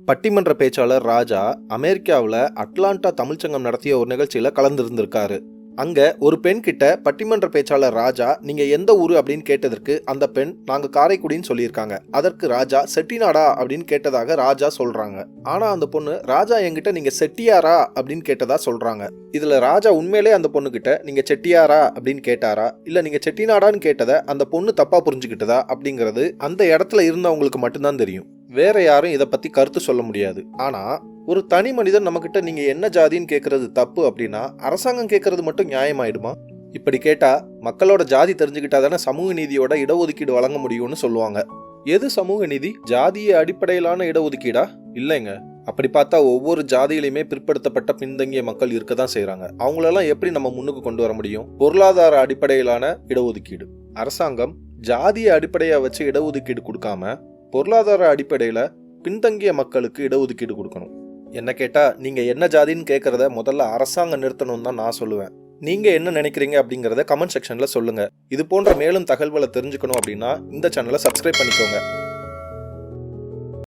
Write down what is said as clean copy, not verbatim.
பட்டிமன்ற பேச்சாளர் ராஜா அமெரிக்காவில் அட்லாண்டா தமிழ்ச்சங்கம் நடத்திய ஒரு நிகழ்ச்சியில் கலந்துருந்திருக்காரு. அங்கே ஒரு பெண் கிட்ட பட்டிமன்ற பேச்சாளர் ராஜா நீங்கள் எந்த ஊர் அப்படின்னு கேட்டதற்கு அந்த பெண் நாங்கள் காரைக்குடின்னு சொல்லியிருக்காங்க. அதற்கு ராஜா செட்டிநாடா அப்படின்னு கேட்டதாக ராஜா சொல்கிறாங்க. ஆனால் அந்த பொண்ணு ராஜா என்கிட்ட நீங்கள் செட்டியாரா அப்படின்னு கேட்டதா சொல்கிறாங்க. இதில் ராஜா உண்மையிலே அந்த பொண்ணுக்கிட்ட நீங்கள் செட்டியாரா அப்படின்னு கேட்டாரா இல்லை நீங்கள் செட்டிநாடான்னு கேட்டதை அந்த பொண்ணு தப்பாக புரிஞ்சுக்கிட்டதா அப்படிங்கிறது அந்த இடத்துல இருந்தவங்களுக்கு மட்டும்தான் தெரியும். வேற யாரும் இதை பற்றி கருத்து சொல்ல முடியாது. ஆனால் ஒரு தனி மனிதன் நம்மக்கிட்ட நீங்கள் என்ன ஜாதின்னு கேட்குறது தப்பு அப்படின்னா அரசாங்கம் கேட்குறது மட்டும் நியாயமாயிடுமா? இப்படி கேட்டால் மக்களோட ஜாதி தெரிஞ்சுக்கிட்டா தானே சமூக நீதியோட இடஒதுக்கீடு வழங்க முடியும்னு சொல்லுவாங்க. எது சமூக நீதி? ஜாதிய அடிப்படையிலான இடஒதுக்கீடா? இல்லைங்க. அப்படி பார்த்தா ஒவ்வொரு ஜாதியிலையுமே பிற்படுத்தப்பட்ட பின்தங்கிய மக்கள் இருக்க தான் செய்கிறாங்க. அவங்களெல்லாம் எப்படி நம்ம முன்னுக்கு கொண்டு வர முடியும்? பொருளாதார அடிப்படையிலான இடஒதுக்கீடு. அரசாங்கம் ஜாதிய அடிப்படையாக வச்சு இடஒதுக்கீடு கொடுக்காம பொருளாதார அடிப்படையில் பின்தங்கிய மக்களுக்கு இடஒதுக்கீடு கொடுக்கணும். என்ன கேட்டால் நீங்கள் என்ன ஜாதின்னு கேட்குறத முதல்ல அரசாங்கம் நிறுத்தணும்னு தான் நான் சொல்லுவேன். நீங்கள் என்ன நினைக்கிறீங்க அப்படிங்கிறத கமெண்ட் செக்ஷனில் சொல்லுங்கள். இது போன்ற மேலும் தகவல்களை தெரிஞ்சுக்கணும் அப்படின்னா இந்த சேனலை சப்ஸ்கிரைப் பண்ணிக்கோங்க.